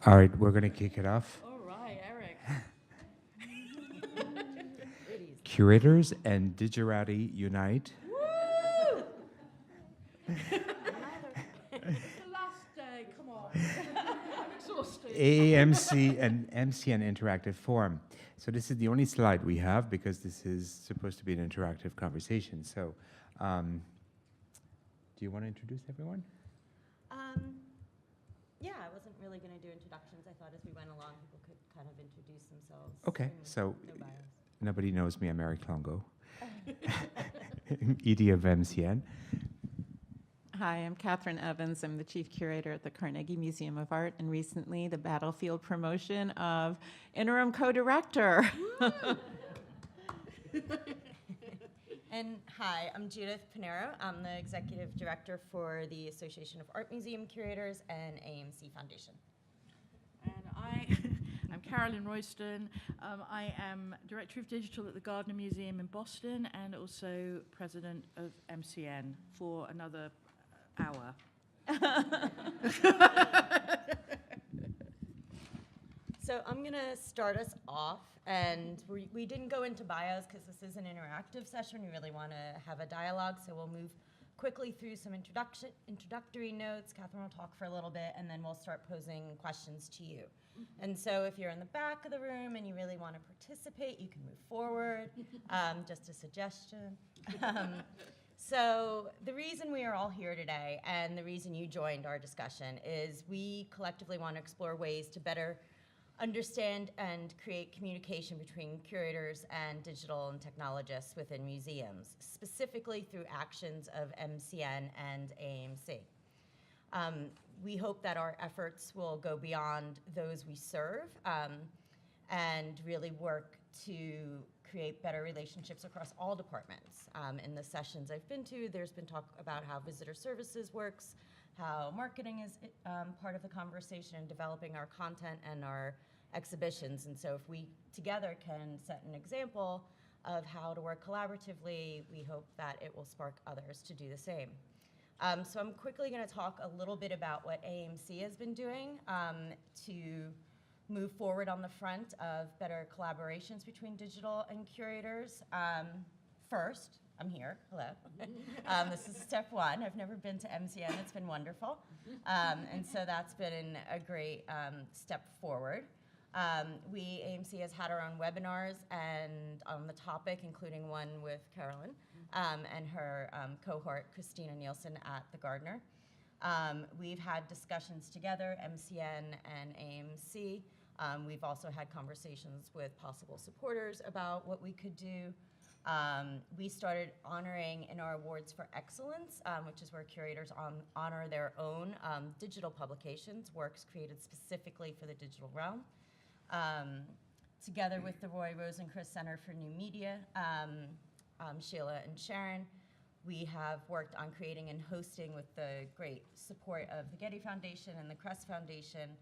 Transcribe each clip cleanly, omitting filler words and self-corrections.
All right, we're going to kick it off. All right, Eric. Curators and Digerati unite. Woo! It's the last day, come on. I'm exhausted. AAMC and MCN interactive forum. So this is the only slide we have because this is supposed to be an interactive conversation. So do you want to introduce everyone? Yeah, I wasn't really going to do introductions. I thought as we went along, people could kind of introduce themselves. Okay, so No bias. nobody knows me. I'm Eric Longo, ED of MCN. Hi, I'm Catherine Evans. I'm the Chief Curator at the Carnegie Museum of Art, and recently the battlefield promotion of Interim Co-Director. And hi, I'm Judith Pineiro. I'm the Executive Director for the Association of Art Museum Curators and AAMC Foundation. And I'm Carolyn Royston. I am Director of Digital at the Gardner Museum in Boston and also President of MCN for another hour. So I'm going to start us off, and we didn't go into bios because this is an interactive session. We really want to have a dialogue, so we'll move quickly through some introductory notes. Catherine will talk for a little bit, and then we'll start posing questions to you. And so if you're in the back of the room and you really want to participate, you can move forward, just a suggestion. So the reason we are all here today and the reason you joined our discussion is we collectively want to explore ways to better understand and create communication between curators and digital and technologists within museums, specifically through actions of MCN and AAMC. We hope that our efforts will go beyond those we serve and really work to create better relationships across all departments. In the sessions I've been to, there's been talk about how visitor services works, how marketing is part of the conversation in developing our content and our exhibitions. And so if we together can set an example of how to work collaboratively, we hope that it will spark others to do the same. So I'm quickly going to talk a little bit about what AAMC has been doing to move forward on the front of better collaborations between digital and curators. First, I'm here, hello. This is step one. I've never been to MCN, it's been wonderful. And so that's been a great step forward. AAMC has had our own webinars and on the topic, including one with Carolyn and her cohort, Christina Nielsen at the Gardner. We've had discussions together, MCN and AAMC. We've also had conversations with possible supporters about what we could do. We started honoring in our Awards for Excellence, which is where curators honor their own digital publications, works created specifically for the digital realm. Together with the Roy Rosencrest Center for New Media, Sheila and Sharon, we have worked on creating and hosting with the great support of the Getty Foundation and the Crest Foundation.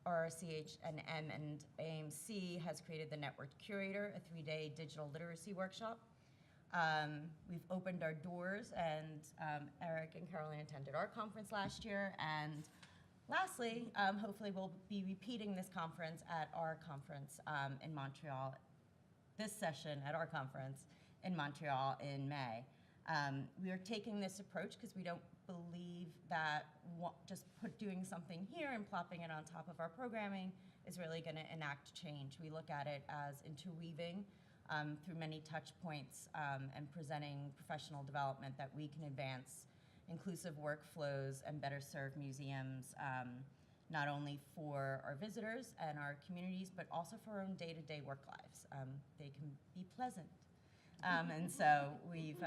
RCH&M and AAMC has created the Network Curator, a 3-day digital literacy workshop. We've opened our doors, and Eric and Carolyn attended our conference last year. And lastly, hopefully we'll be repeating this conference at our conference in Montreal, this session at our conference in Montreal in May. We are taking this approach because we don't believe that just doing something here and plopping it on top of our programming is really going to enact change. We look at it as interweaving through many touch points and presenting professional development that we can advance inclusive workflows and better serve museums, not only for our visitors and our communities, but also for our own day-to-day work lives. They can be pleasant. And so we've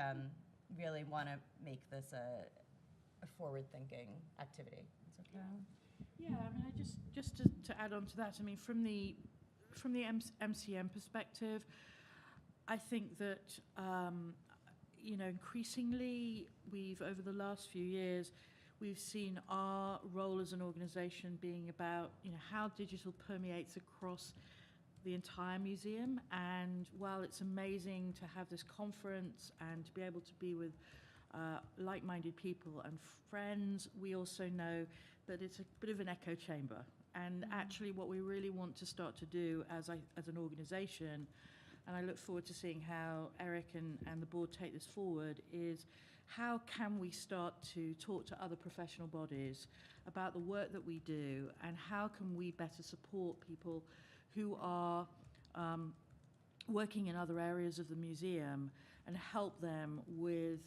really want to make this a forward-thinking activity. Is that okay? Yeah, I mean, just to add on to that, I mean, from the MCN perspective, I think that increasingly over the last few years, we've seen our role as an organization being about how digital permeates across the entire museum. And while it's amazing to have this conference and to be able to be with like-minded people and friends, we also know but it's a bit of an echo chamber. And actually what we really want to start to do as an organisation, and I look forward to seeing how Eric and the board take this forward, is how can we start to talk to other professional bodies about the work that we do, and how can we better support people who are working in other areas of the museum and help them with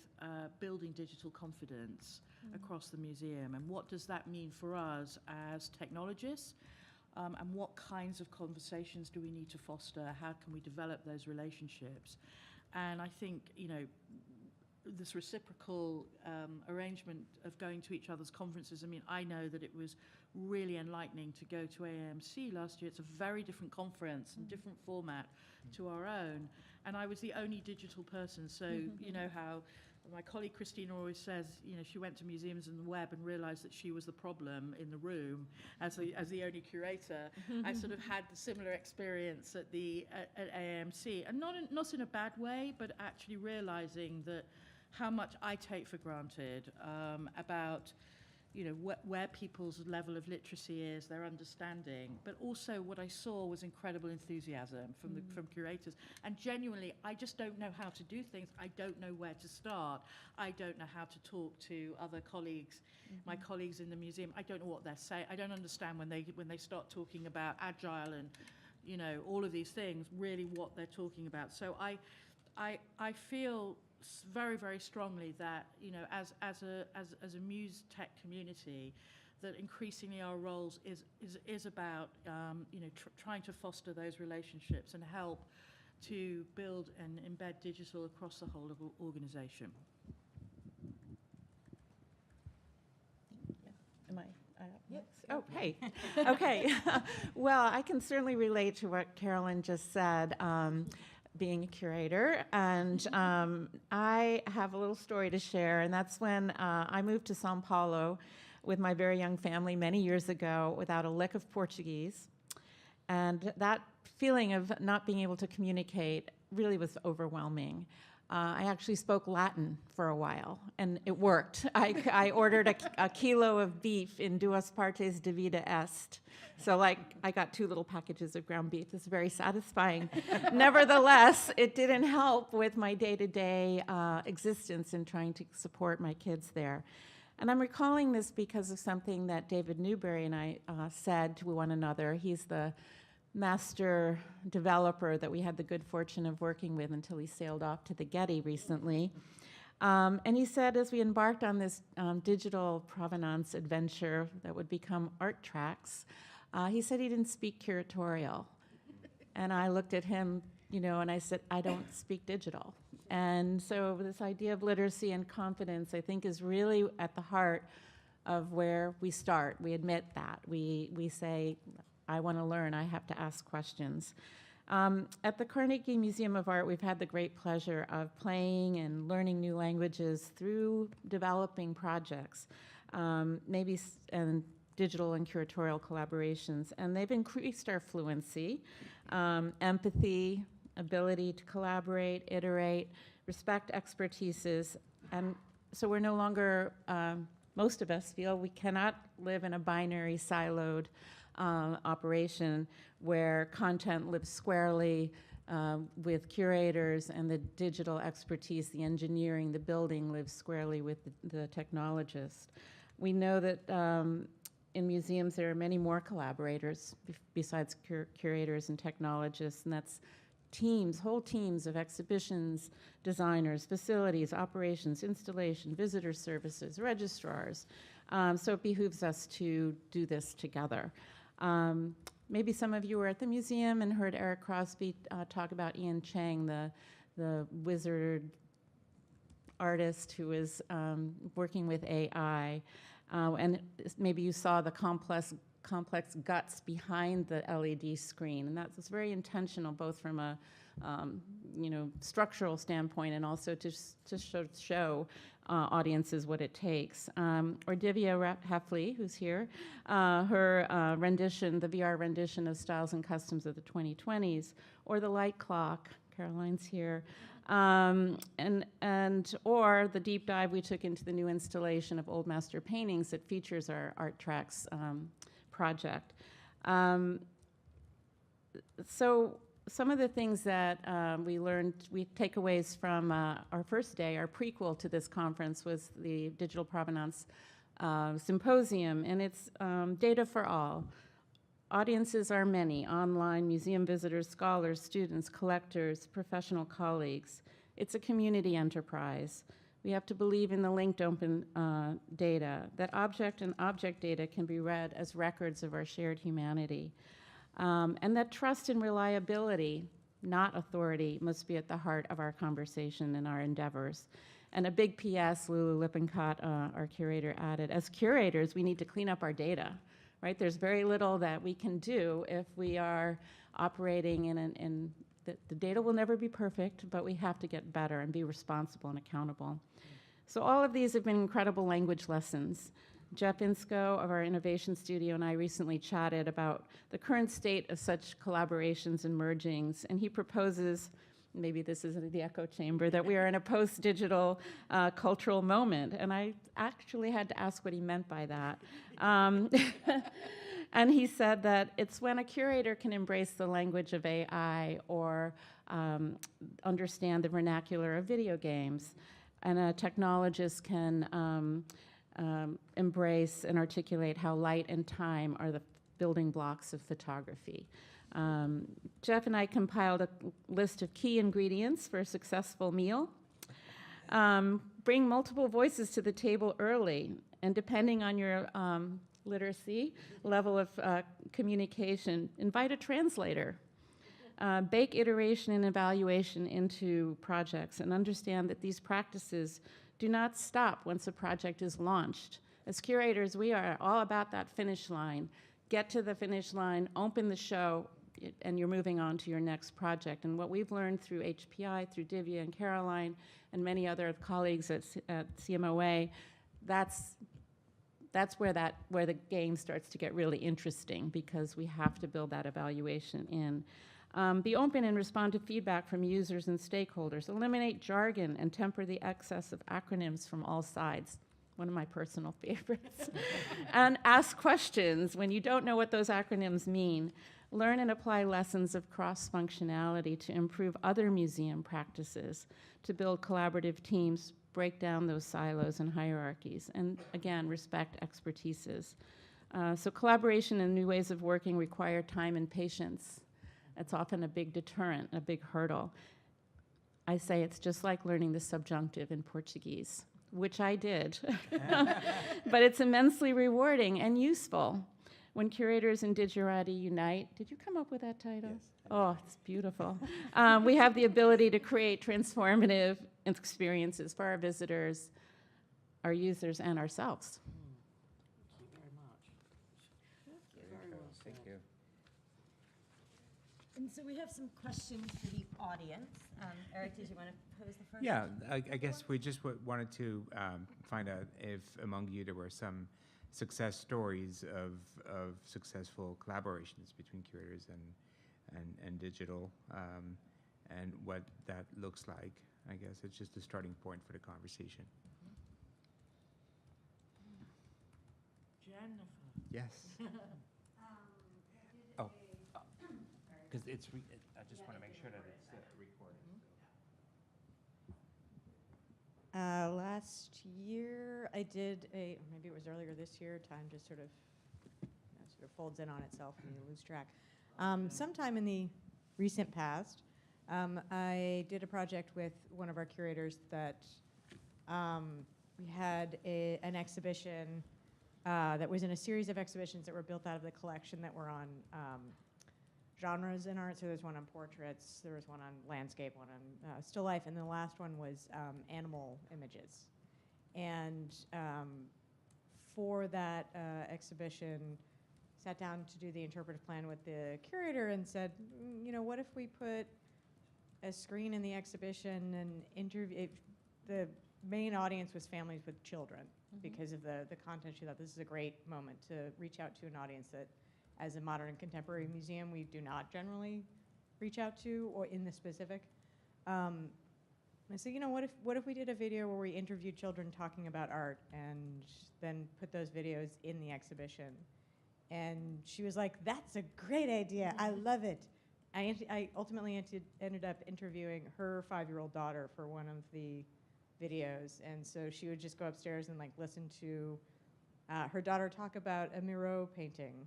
building digital confidence across the museum. And what does that mean for us as technologists? And what kinds of conversations do we need to foster? How can we develop those relationships? And I think, you know, this reciprocal arrangement of going to each other's conferences, I mean, I know that it was really enlightening to go to AAMC last year. It's a very different conference and different format to our own. And I was the only digital person, so you know how my colleague Christina always says, you know, she went to museums and the web and realized that she was the problem in the room as the only curator. I sort of had the similar experience at AAMC, and not in a bad way, but actually realizing that how much I take for granted about, you know, where people's level of literacy is, their understanding, but also what I saw was incredible enthusiasm from curators. And genuinely, I just don't know how to do things. I don't know where to start. I don't know how to talk to other colleagues, my colleagues in the museum. I don't know what they're saying. I don't understand when they start talking about agile and, you know, all of these things, really what they're talking about. So I feel very, very strongly that, you know, as a muse tech community, that increasingly our roles is about you know, trying to foster those relationships and help to build and embed digital across the whole of organization. Am I up next? Oh, hey. Okay. Well, I can certainly relate to what Carolyn just said. Being a curator, and I have a little story to share, and that's when I moved to Sao Paulo with my very young family many years ago without a lick of Portuguese, and that feeling of not being able to communicate really was overwhelming. I actually spoke Latin for a while, and it worked. I ordered a kilo of beef in duas partes de vida est. So, like, I got 2 little packages of ground beef. It's very satisfying. Nevertheless, it didn't help with my day-to-day existence in trying to support my kids there. And I'm recalling this because of something that David Newberry and I said to one another. He's the master developer that we had the good fortune of working with until he sailed off to the Getty recently. And he said, as we embarked on this digital provenance adventure that would become Art Tracks, he said he didn't speak curatorial. And I looked at him, you know, and I said, I don't speak digital. And so this idea of literacy and confidence, I think, is really at the heart of where we start. We admit that. We say, I want to learn, I have to ask questions. At the Carnegie Museum of Art, we've had the great pleasure of playing and learning new languages through developing projects, and digital and curatorial collaborations. And they've increased our fluency, empathy, ability to collaborate, iterate, respect expertises. And so we're no longer, most of us feel we cannot live in a binary siloed operation where content lives squarely with curators and the digital expertise, the engineering, the building lives squarely with the technologist. We know that in museums there are many more collaborators besides curators and technologists, and that's teams, whole teams of exhibitions, designers, facilities, operations, installation, visitor services, registrars. So it behooves us to do this together. Maybe some of you were at the museum and heard Eric Crosby talk about Ian Chang, the wizard artist who is working with AI. And maybe you saw the complex guts behind the LED screen, and that's very intentional, both from a structural standpoint and also to show audiences what it takes. Or Divya Heffley, who's here, her rendition, the VR rendition of Styles and Customs of the 2020s, or the Light Clock, Caroline's here, Or the deep dive we took into the new installation of Old Master paintings that features our Art Tracks project. So some of the things that we takeaways from our first day, our prequel to this conference, was the Digital Provenance Symposium, and it's data for all. Audiences are many: online, museum visitors, scholars, students, collectors, professional colleagues. It's a community enterprise. We have to believe in the linked open data, that object and object data can be read as records of our shared humanity. And that trust and reliability, not authority, must be at the heart of our conversation and our endeavors. And a big PS, Lulu Lippincott, our curator, added, as curators, we need to clean up our data, right? There's very little that we can do if we are operating in the data will never be perfect, but we have to get better and be responsible and accountable. So all of these have been incredible language lessons. Jeff Insko of our Innovation Studio and I recently chatted about the current state of such collaborations and mergings, and he proposes, maybe this isn't the echo chamber, that we are in a post-digital cultural moment. And I actually had to ask what he meant by that. And he said that it's when a curator can embrace the language of AI or understand the vernacular of video games, and a technologist can embrace and articulate how light and time are the building blocks of photography. Jeff and I compiled a list of key ingredients for a successful meal. Bring multiple voices to the table early, and depending on your literacy level of communication, invite a translator. Bake iteration and evaluation into projects, and understand that these practices do not stop once a project is launched. As curators, we are all about that finish line. Get to the finish line, open the show, and you're moving on to your next project. And what we've learned through HPI, through Divya and Caroline, and many other colleagues at CMOA, that's where the game starts to get really interesting, because we have to build that evaluation in. Be open and respond to feedback from users and stakeholders. Eliminate jargon and temper the excess of acronyms from all sides. One of my personal favorites. And ask questions when you don't know what those acronyms mean. Learn and apply lessons of cross-functionality to improve other museum practices, to build collaborative teams, break down those silos and hierarchies, and again, respect expertises. So collaboration and new ways of working require time and patience. It's often a big deterrent, a big hurdle. I say it's just like learning the subjunctive in Portuguese, which I did. But it's immensely rewarding and useful. When Curators and Digerati unite, did you come up with that title? Yes. Oh, it's beautiful. We have the ability to create transformative experiences for our visitors, our users, and ourselves. Thank you very much. Very well said. Thank you. And so we have some questions for the audience. Eric, did you want to pose the first? Yeah, I guess we just wanted to find out if among you there were some success stories of successful collaborations between curators and digital, and what that looks like. I guess it's just a starting point for the conversation. Jennifer. Yes. Oh, because I just want to make sure that it's recording. Last year, I did maybe it was earlier this year, time just sort of folds in on itself and you lose track. Sometime in the recent past, I did a project with one of our curators that we had an exhibition that was in a series of exhibitions that were built out of the collection that were on genres in art. So there's one on portraits, there was one on landscape, one on still life, and the last one was animal images. And for that exhibition, sat down to do the interpretive plan with the curator and said, you know, what if we put a screen in the exhibition and interview? The main audience was families with children, because of the content. She thought this is a great moment to reach out to an audience that, as a modern and contemporary museum, we do not generally reach out to, or in the specific. I said, what if we did a video where we interviewed children talking about art and then put those videos in the exhibition? And she was like, that's a great idea. I love it. I ultimately ended up interviewing her 5-year-old daughter for one of the videos. And so she would just go upstairs and like listen to her daughter talk about a Miro painting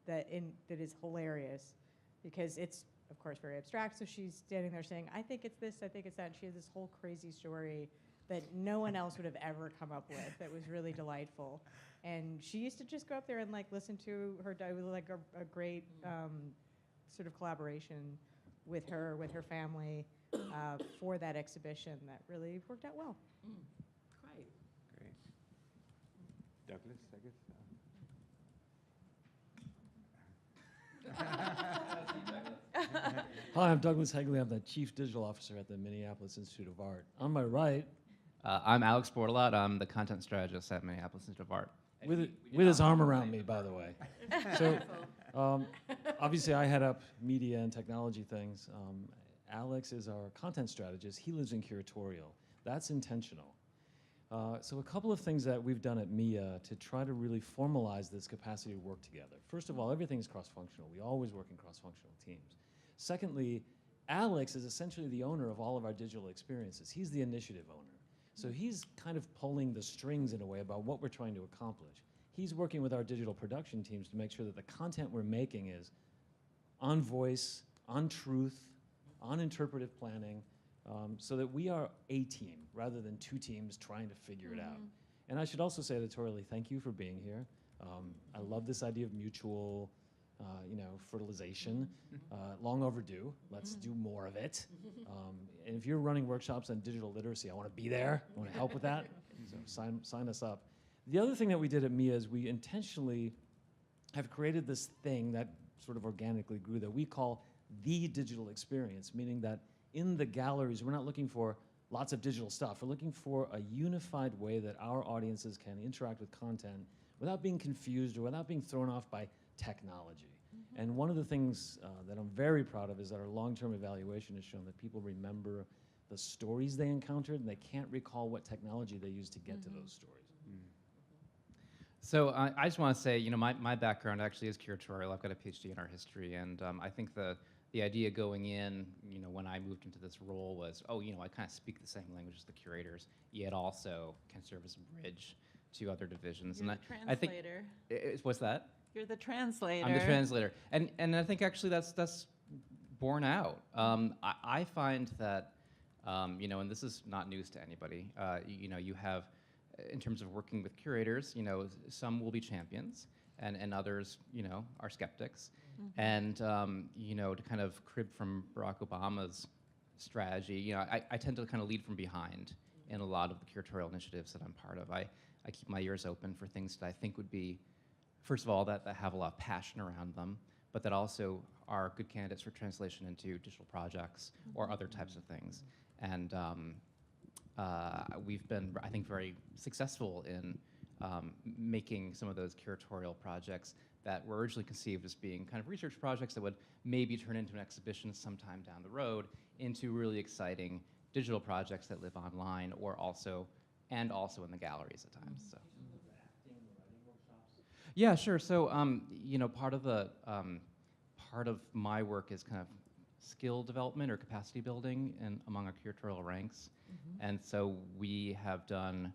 that is hilarious because it's, of course, very abstract. So she's standing there saying, I think it's this, I think it's that. And she has this whole crazy story that no one else would have ever come up with that was really delightful. And she used to just go up there and like listen to her. It was like a great sort of collaboration with her family for that exhibition that really worked out well. Great. Great. Douglas, I guess. Hi, I'm Douglas Hegley. I'm the Chief Digital Officer at the Minneapolis Institute of Art. On my right, I'm Alex Bordelot. I'm the content strategist at Minneapolis Institute of Art. with his arm around me, by the way. So, obviously, I head up media and technology things. Alex is our content strategist. He lives in curatorial. That's intentional. So a couple of things that we've done at MIA to try to really formalize this capacity to work together. First of all, everything's cross-functional. We always work in cross-functional teams. Secondly, Alex is essentially the owner of all of our digital experiences. He's the initiative owner. So he's kind of pulling the strings in a way about what we're trying to accomplish. He's working with our digital production teams to make sure that the content we're making is on voice, on truth, on interpretive planning, so that we are a team rather than two teams trying to figure it out. And I should also say editorially, thank you for being here. I love this idea of mutual, fertilization. Long overdue. Let's do more of it. And if you're running workshops on digital literacy, I want to be there. I want to help with that. So sign us up. The other thing that we did at MIA is we intentionally have created this thing that sort of organically grew that we call the digital experience, meaning that in the galleries, we're not looking for lots of digital stuff. We're looking for a unified way that our audiences can interact with content without being confused or without being thrown off by technology. And one of the things that I'm very proud of is that our long-term evaluation has shown that people remember the stories they encountered, and they can't recall what technology they used to get to those stories. So I just want to say, my background actually is curatorial. I've got a PhD in art history, and I think the idea going in, when I moved into this role was, I kind of speak the same language as the curators, yet also can serve as a bridge to other divisions. You're and the I think, translator. what's that? You're the translator. I'm the translator, and I think actually that's borne out. I find that, and this is not news to anybody. You have, in terms of working with curators, some will be champions, and others, are skeptics. And, to kind of crib from Barack Obama's strategy, I tend to kind of lead from behind in a lot of the curatorial initiatives that I'm part of. I keep my ears open for things that I think would be, first of all, that have a lot of passion around them, but that also are good candidates for translation into digital projects or other types of things. And we've been, I think, very successful in making some of those curatorial projects that were originally conceived as being kind of research projects that would maybe turn into an exhibition sometime down the road into really exciting digital projects that live online or also in the galleries at times. So. Yeah, sure. So, part of my work is kind of skill development or capacity building among our curatorial ranks. And so we have done,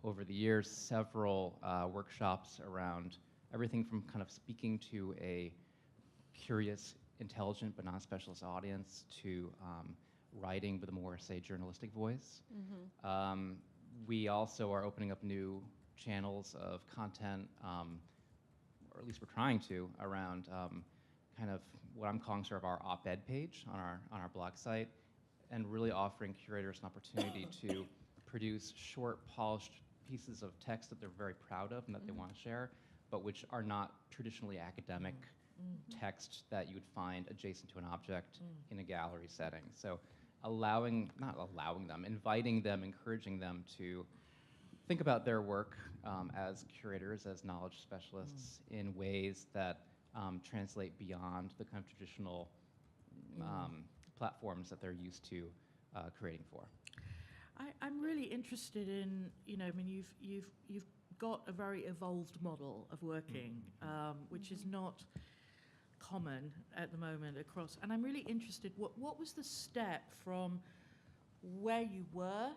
over the years, several workshops around everything from kind of speaking to a curious, intelligent, but non-specialist audience to writing with a more, say, journalistic voice. We also are opening up new channels of content, or at least we're trying to, around kind of what I'm calling sort of our op-ed page on our blog site, and really offering curators an opportunity to produce short, polished pieces of text that they're very proud of and that they want to share, but which are not traditionally academic text that you would find adjacent to an object in a gallery setting. So inviting them, encouraging them to think about their work as curators, as knowledge specialists in ways that translate beyond the kind of traditional platforms that they're used to creating for. I'm really interested in, I mean, you've got a very evolved model of working, which is not common at the moment across. And I'm really interested, what was the step from where you were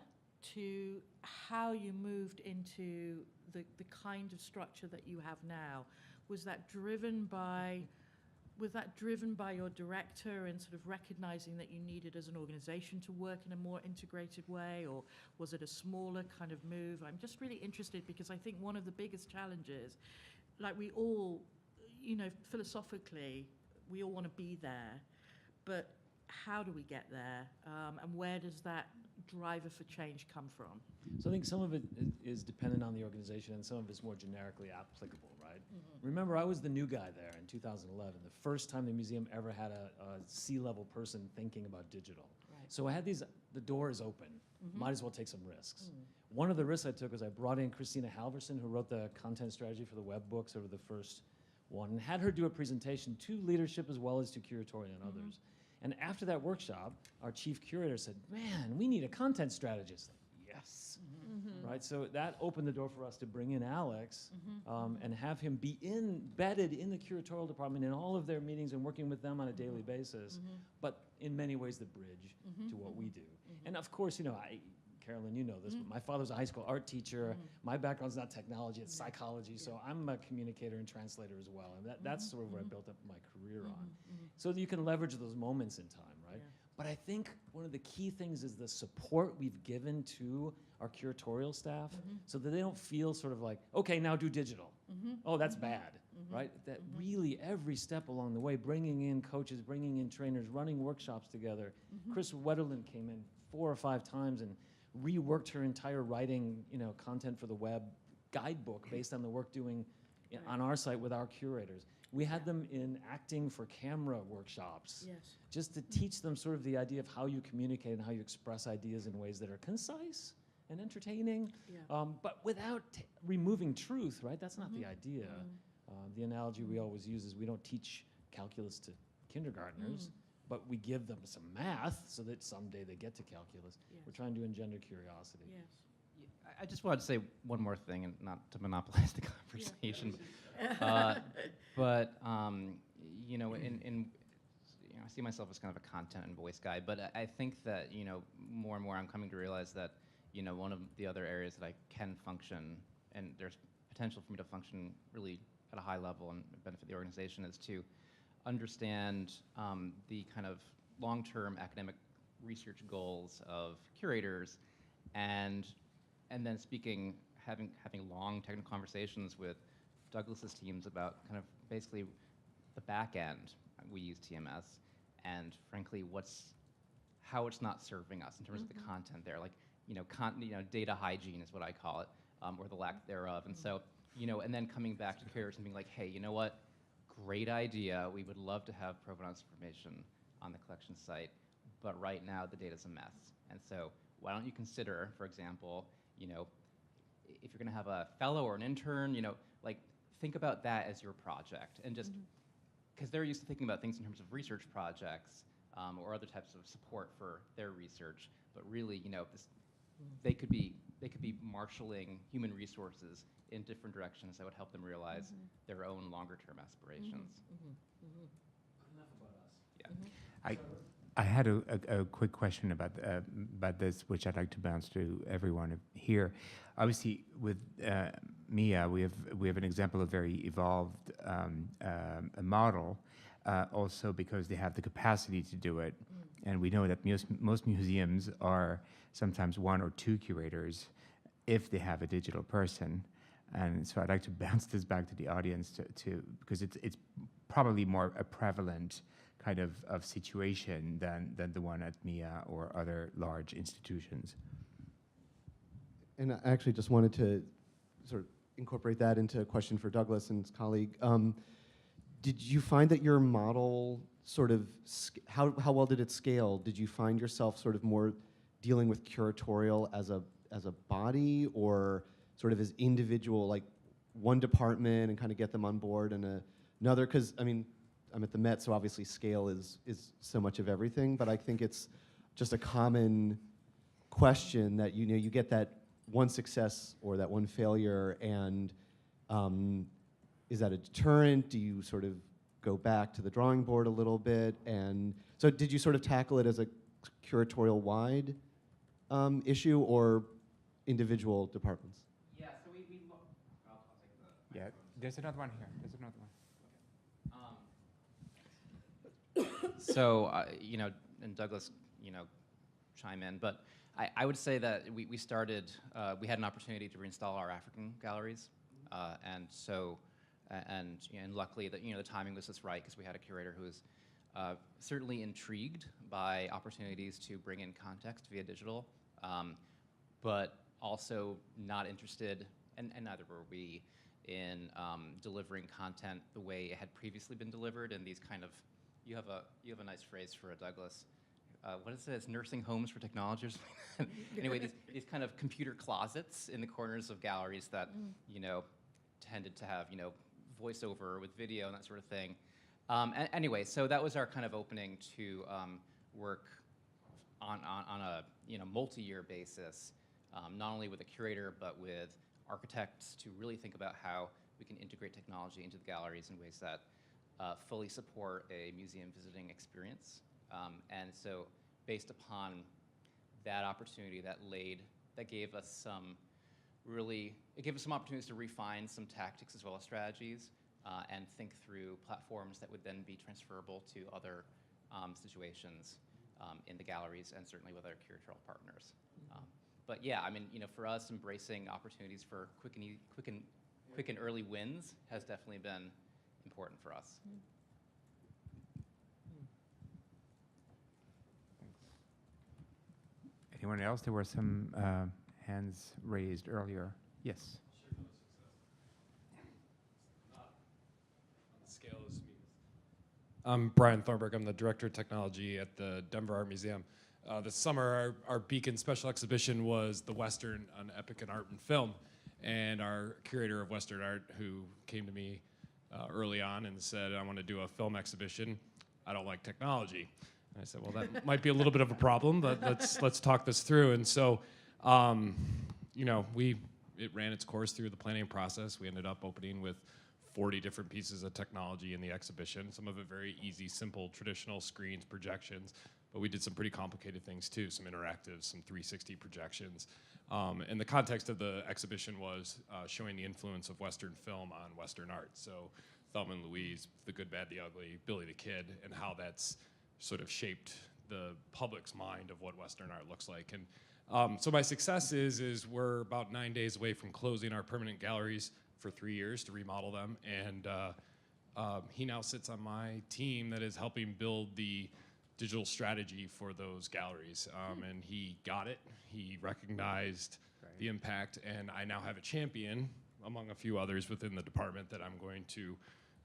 to how you moved into the kind of structure that you have now? Was that driven by your director and sort of recognizing that you needed as an organization to work in a more integrated way, or was it a smaller kind of move? I'm just really interested because I think one of the biggest challenges, like we all, philosophically, we all want to be there, but how do we get there? And where does that driver for change come from? So I think some of it is dependent on the organization, and some of it's more generically applicable, right? Remember, I was the new guy there in 2011, the first time the museum ever had a C-level person thinking about digital. Right. So I had the door is open, might as well take some risks. One of the risks I took was I brought in Christina Halverson, who wrote the content strategy for the web books over the first one, and had her do a presentation to leadership as well as to curatorial and others. And after that workshop, our chief curator said, "Man, we need a content strategist." Yes, right? So that opened the door for us to bring in Alex and have him be embedded in the curatorial department in all of their meetings and working with them on a daily basis, but in many ways the bridge to what we do. And of course, Carolyn, you know this, but my father's a high school art teacher. My background's not technology, it's psychology, so I'm a communicator and translator as well. And that's sort of where I built up my career on. So that you can leverage those moments in time, right? Yeah. But I think one of the key things is the support we've given to our curatorial staff so that they don't feel sort of like, okay, now do digital. Oh, that's bad, right? That really every step along the way, bringing in coaches, bringing in trainers, running workshops together. Chris Wetterland came in 4 or 5 times and reworked her entire writing, content for the web guidebook based on the work doing on our site with our curators. We had them in acting for camera workshops, just to teach them sort of the idea of how you communicate and how you express ideas in ways that are concise and entertaining, but without removing truth, right? That's not the idea. The analogy we always use is we don't teach calculus to kindergartners, but we give them some math so that someday they get to calculus. We're trying to engender curiosity. I just wanted to say one more thing, and not to monopolize the conversation, but I see myself as kind of a content and voice guy, but I think that more and more I'm coming to realize that one of the other areas that I can function, and there's potential for me to function really at a high level and benefit the organization, is to understand the kind of long-term academic research goals of curators, and then having long technical conversations with Douglas's teams about kind of basically the back end. We use TMS, and frankly, how it's not serving us in terms of the content there. Like, data hygiene is what I call it, or the lack thereof. And so, and then coming back to curators and being like, hey, you know what? Great idea. We would love to have provenance information on the collection site, but right now the data's a mess. And so why don't you consider, for example, if you're going to have a fellow or an intern, think about that as your project, and just because they're used to thinking about things in terms of research projects or other types of support for their research, but really, they could be marshaling human resources in different directions that would help them realize their own longer-term aspirations. Enough about us. Yeah. I had a quick question about this, which I'd like to bounce to everyone here. Obviously, with MIA, we have an example of very evolved a model, also because they have the capacity to do it, and we know that most museums are sometimes 1 or 2 curators if they have a digital person, and so I'd like to bounce this back to the audience to because it's probably more a prevalent kind of situation than the one at MIA or other large institutions. And I actually just wanted to sort of incorporate that into a question for Douglas and his colleague. Did you find that your model sort of, how well did it scale? Did you find yourself sort of more dealing with curatorial as a body, or sort of as individual, like one department and kind of get them on board, and another? Because, I mean, I'm at the Met, so obviously scale is so much of everything, but I think it's just a common question that you get that one success or that one failure, and is that a deterrent? Do you sort of go back to the drawing board a little bit? And so did you sort of tackle it as a curatorial-wide issue or individual departments? Yeah, so we look. I'll take the. Yeah, there's another one here. There's another one. So, and Douglas, chime in, but I would say that we started, we had an opportunity to reinstall our African galleries, and luckily that, the timing was just right because we had a curator who was certainly intrigued by opportunities to bring in context via digital, but also not interested, and neither were we, in delivering content the way it had previously been delivered in these kind of, you have a nice phrase for it, Douglas. What is it? It's nursing homes for technology or something. Anyway, these kind of computer closets in the corners of galleries that, tended to have, voiceover with video and that sort of thing. Anyway, so that was our kind of opening to work on a multi-year basis, not only with a curator but with architects to really think about how we can integrate technology into the galleries in ways that fully support a museum visiting experience. And so based upon that opportunity, that gave us some opportunities to refine some tactics as well as strategies, and think through platforms that would then be transferable to other situations in the galleries and certainly with our curatorial partners. But yeah, for us, embracing opportunities for quick and early wins has definitely been important for us. Anyone else? There were some hands raised earlier. Yes. I'm Brian Thornburg. I'm the Director of Technology at the Denver Art Museum. This summer, our Beacon special exhibition was the Western on Epic and Art and Film. And our curator of Western art, who came to me early on and said, I want to do a film exhibition. I don't like technology. And I said, well, that might be a little bit of a problem, but let's talk this through. And so, it ran its course through the planning process. We ended up opening with 40 different pieces of technology in the exhibition. Some of it very easy, simple, traditional screens, projections, but we did some pretty complicated things too, some interactive, some 360 projections. And the context of the exhibition was showing the influence of Western film on Western art. So Thelma and Louise, The Good, Bad, the Ugly, Billy the Kid, and how that's sort of shaped the public's mind of what Western art looks like. And so my success is we're about 9 days away from closing our permanent galleries for 3 years to remodel them. And he now sits on my team that is helping build the digital strategy for those galleries. And he got it. He recognized the impact. And I now have a champion, among a few others within the department, that I'm going to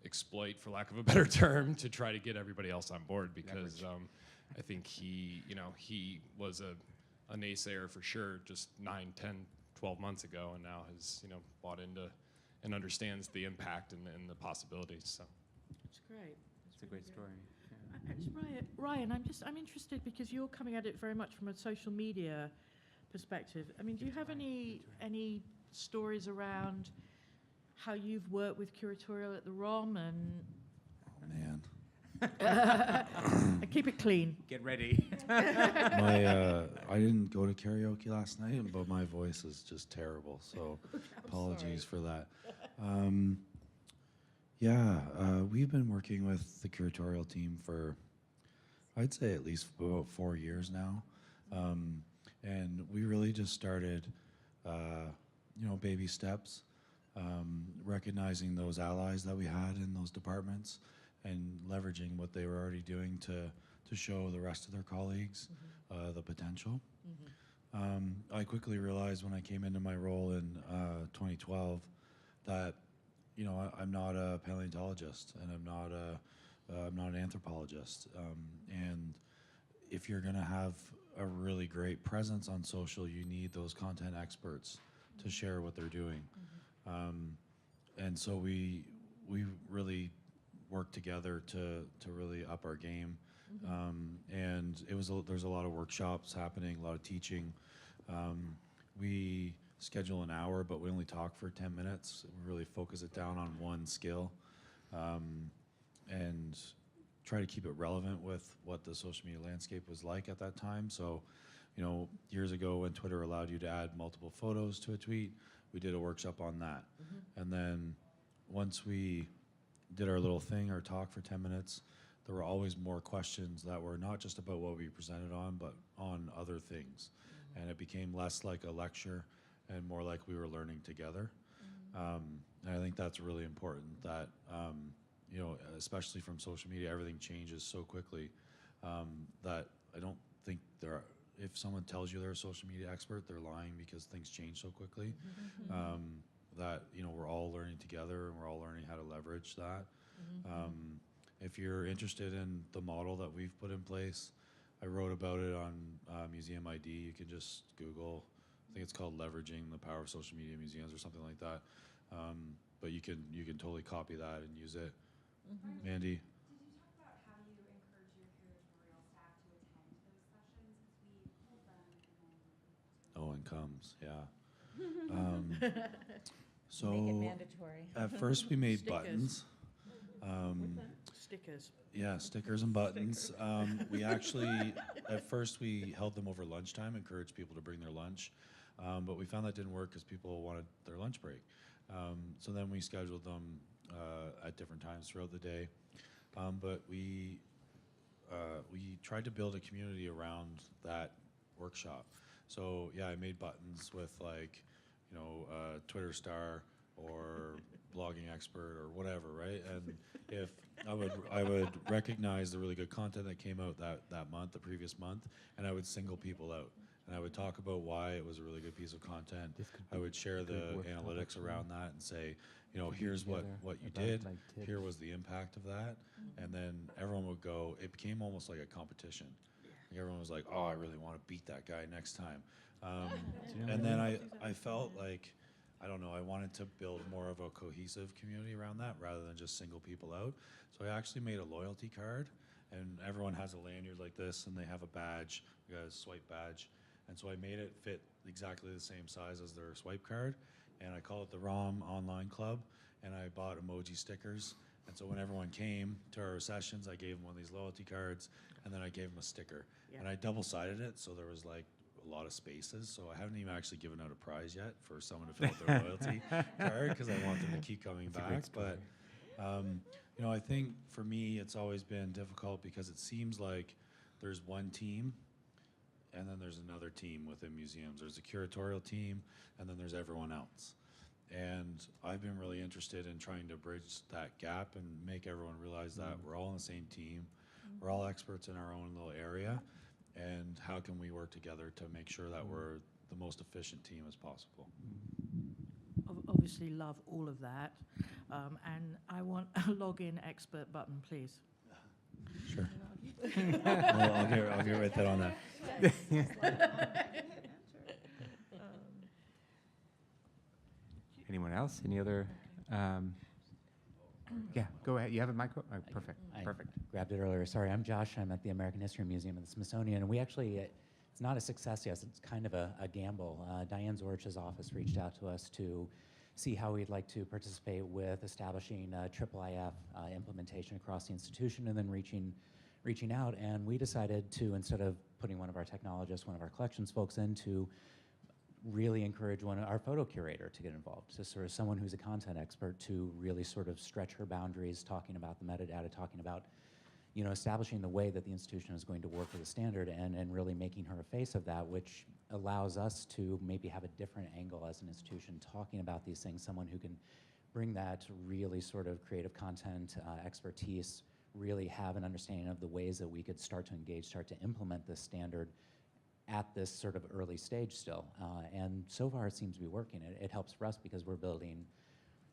exploit, for lack of a better term, to try to get everybody else on board, because I think he was a naysayer for sure just 9, 10, 12 months ago, and now has bought into and understands the impact and the possibilities. So That's great. It's a great story. Ryan, I'm interested because you're coming at it very much from a social media perspective. Do you have any stories around how you've worked with curatorial at the ROM and? Oh man. Keep it clean. Get ready. I didn't go to karaoke last night, but my voice is just terrible, so apologies for that. We've been working with the curatorial team for, I'd say, at least about 4 years now. And we really just started, baby steps, recognizing those allies that we had in those departments and leveraging what they were already doing to show the rest of their colleagues the potential. I quickly realized when I came into my role in 2012 that I'm not a paleontologist and I'm not an anthropologist. And if you're going to have a really great presence on social, you need those content experts to share what they're doing. And so we really work together to really up our game And there's a lot of workshops happening, a lot of teaching. We schedule an hour, but we only talk for 10 minutes. We really focus it down on one skill, and try to keep it relevant with what the social media landscape was like at that time. So, years ago when Twitter allowed you to add multiple photos to a tweet, we did a workshop on that. And then once we did our little thing, our talk for 10 minutes, there were always more questions that were not just about what we presented on, but on other things. And it became less like a lecture and more like we were learning together. And I think that's really important that, especially from social media, everything changes so quickly that I don't think if someone tells you they're a social media expert, they're lying because things change so quickly. That we're all learning together and we're all learning how to leverage that. If you're interested in the model that we've put in place, I wrote about it on Museum ID. You can just Google. I think it's called Leveraging the Power of Social Media Museums or something like that. But you can totally copy that and use it. Mandy? Did you talk about how you encourage your curatorial staff to attend those sessions? Because we hold them and then... Oh, and comes, yeah. So Make it mandatory. at first we made Stickers. buttons. Stickers. Yeah, stickers and buttons. We actually, at first we held them over lunchtime, encouraged people to bring their lunch. But we found that didn't work because people wanted their lunch break. So then we scheduled them at different times throughout the day. But we tried to build a community around that workshop. So yeah, I made buttons with Twitter star or blogging expert or whatever, right? And if I would recognize the really good content that came out that month, the previous month, and I would single people out. And I would talk about why it was a really good piece of content. I would share the analytics around that and say, here's what you did, here was the impact of that. And then everyone would go, it became almost like a competition. Like everyone was like, oh, I really want to beat that guy next time. And then I felt like, I don't know, I wanted to build more of a cohesive community around that rather than just single people out. So I actually made a loyalty card, and everyone has a lanyard like this, and they have a badge, like a swipe badge. And so I made it fit exactly the same size as their swipe card, and I call it the ROM Online Club, and I bought emoji stickers. And so when everyone came to our sessions, I gave them one of these loyalty cards, and then I gave them a sticker. Yeah. And I double-sided it, so there was like a lot of spaces. So I haven't even actually given out a prize yet for someone to fill out their loyalty card, because I want them to keep coming back. But I think for me, it's always been difficult because it seems like there's one team, and then there's another team within museums. There's a curatorial team, and then there's everyone else. And I've been really interested in trying to bridge that gap and make everyone realize that we're all on the same team. We're all experts in our own little area, and how can we work together to make sure that we're the most efficient team as possible. Obviously love all of that. And I want a login expert button, please. Sure. I'll get right there on that. Anyone else? Any other? Yeah, go ahead. You have a micro? Oh, perfect. Perfect. Grabbed it earlier. Sorry, I'm Josh. I'm at the American History Museum at the Smithsonian, and we actually, it's not a success yet. It's kind of a gamble. Diane Zorch's office reached out to us to see how we'd like to participate with establishing a IIIF implementation across the institution, and then reaching out. And we decided to, instead of putting one of our technologists, one of our collections folks in, to really encourage our photo curator to get involved, so sort of someone who's a content expert to really sort of stretch her boundaries, talking about the metadata, talking about, establishing the way that the institution is going to work with a standard, and really making her a face of that, which allows us to maybe have a different angle as an institution talking about these things, someone who can bring that really sort of creative content expertise, really have an understanding of the ways that we could start to engage, start to implement this standard at this sort of early stage still. And so far it seems to be working. It helps for us because we're building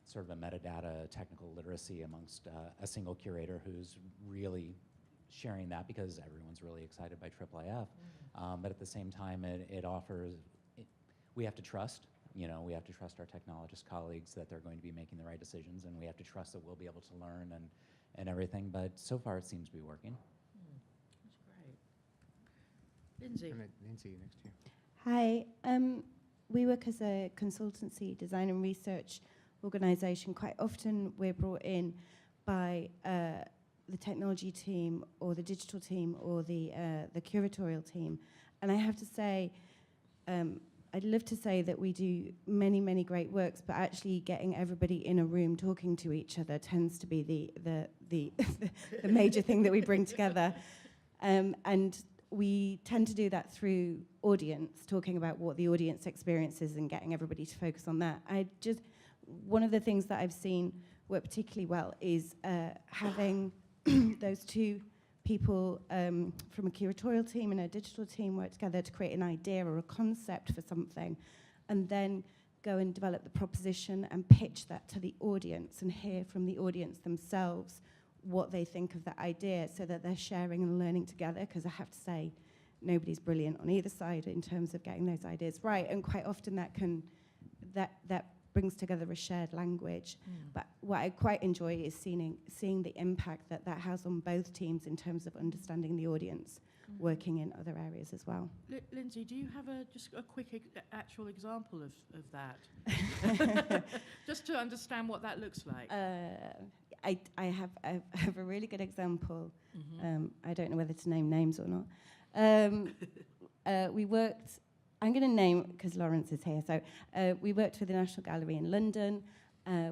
sort of a metadata technical literacy amongst a single curator who's really sharing that, because everyone's really excited by IIIF. But at the same time, it offers, we have to trust, we have to trust our technologist colleagues that they're going to be making the right decisions, and we have to trust that we'll be able to learn and everything. But so far it seems to be working. Lindsay. And then Lindsay next to you. Hi. We work as a consultancy, design and research organisation. Quite often we're brought in by the technology team or the digital team or the curatorial team. And I have to say, I'd love to say that we do many, many great works, but actually getting everybody in a room talking to each other tends to be the major thing that we bring together. And we tend to do that through audience, talking about what the audience experience is and getting everybody to focus on that. One of the things that I've seen work particularly well is having those two people from a curatorial team and a digital team work together to create an idea or a concept for something, and then go and develop the proposition and pitch that to the audience and hear from the audience themselves what they think of that idea, so that they're sharing and learning together, because I have to say, nobody's brilliant on either side in terms of getting those ideas right, and quite often that brings together a shared language. But what I quite enjoy is seeing the impact that has on both teams in terms of understanding the audience, working in other areas as well. Lindsay, do you have just a quick actual example of that? Just to understand what that looks like. I have a really good example. I don't know whether to name names or not. We worked, I'm going to name, because Lawrence is here, so we worked with the National Gallery in London.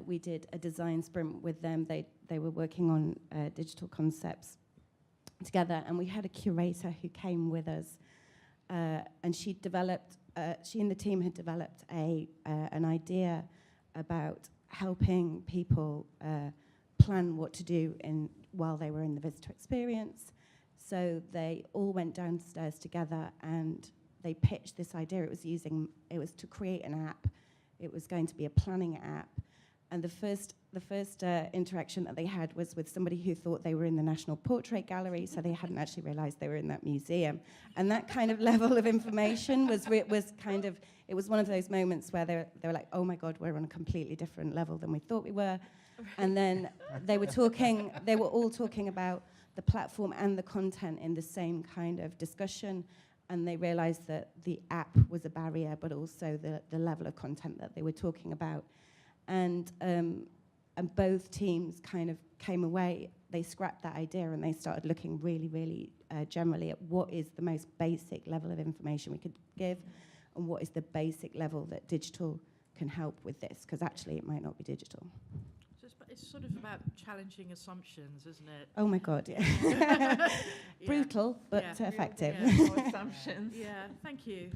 We did a design sprint with them. They were working on digital concepts together, and we had a curator who came with us, and she and the team had developed an idea about helping people plan what to do while they were in the visitor experience. So they all went downstairs together and they pitched this idea. It was to create an app. It was going to be a planning app. And the first interaction that they had was with somebody who thought they were in the National Portrait Gallery, so they hadn't actually realized they were in that museum. And that kind of level of information was one of those moments where they were like, oh my God, we're on a completely different level than we thought we were. And then they were all talking about the platform and the content in the same kind of discussion, and they realized that the app was a barrier, but also the level of content that they were talking about. And both teams kind of came away, they scrapped that idea and they started looking really, really generally at what is the most basic level of information we could give, and what is the basic level that digital can help with this, because actually it might not be digital. It's sort of about challenging assumptions, isn't it? Oh my God, yeah. Brutal, but effective. Assumptions. Yeah, thank you.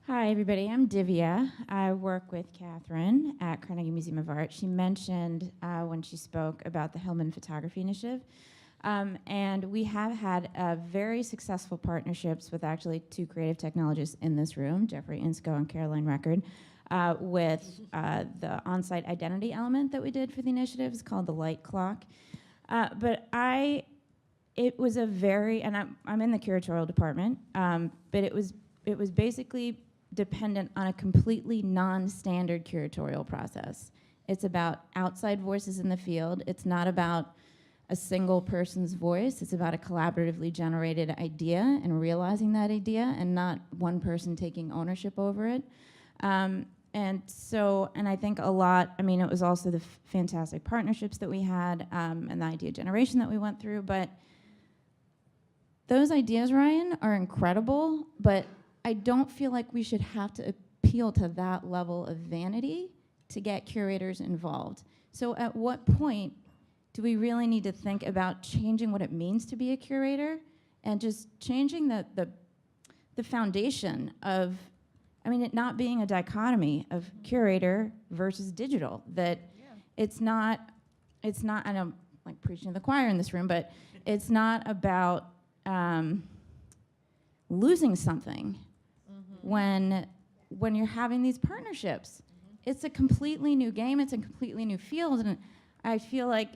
Hi, everybody. I'm Divya. I work with Catherine at Carnegie Museum of Art. She mentioned when she spoke about the Hillman Photography Initiative. And we have had very successful partnerships with actually two creative technologists in this room, Jeffrey Insko and Carolyn Record, with the on-site identity element that we did for the initiative. It's called the Light Clock. It was a very, and I'm in the curatorial department, but it was basically dependent on a completely non-standard curatorial process. It's about outside voices in the field. It's not about a single person's voice. It's about a collaboratively generated idea and realizing that idea, and not one person taking ownership over it. And I think a lot, it was also the fantastic partnerships that we had and the idea generation that we went through, but those ideas, Ryan, are incredible, but I don't feel like we should have to appeal to that level of vanity to get curators involved. So at what point do we really need to think about changing what it means to be a curator and just changing the foundation of, it not being a dichotomy of curator versus digital, that it's not, I know, like preaching to the choir in this room, but it's not about losing something when you're having these partnerships. It's a completely new game, it's a completely new field, and I feel like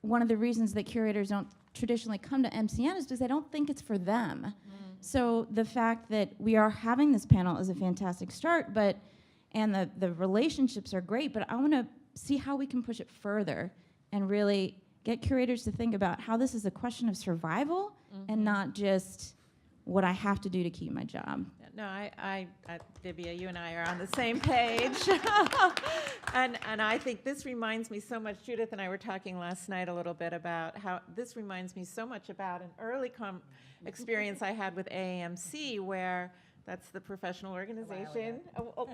one of the reasons that curators don't traditionally come to MCN is because they don't think it's for them. So the fact that we are having this panel is a fantastic start, and the relationships are great, but I want to see how we can push it further and really get curators to think about how this is a question of survival and not just what I have to do to keep my job. No, Divya, you and I are on the same page. and I think this reminds me so much, Judith and I were talking last night a little bit about how this reminds me so much about an early experience I had with AAMC, where that's the professional organization.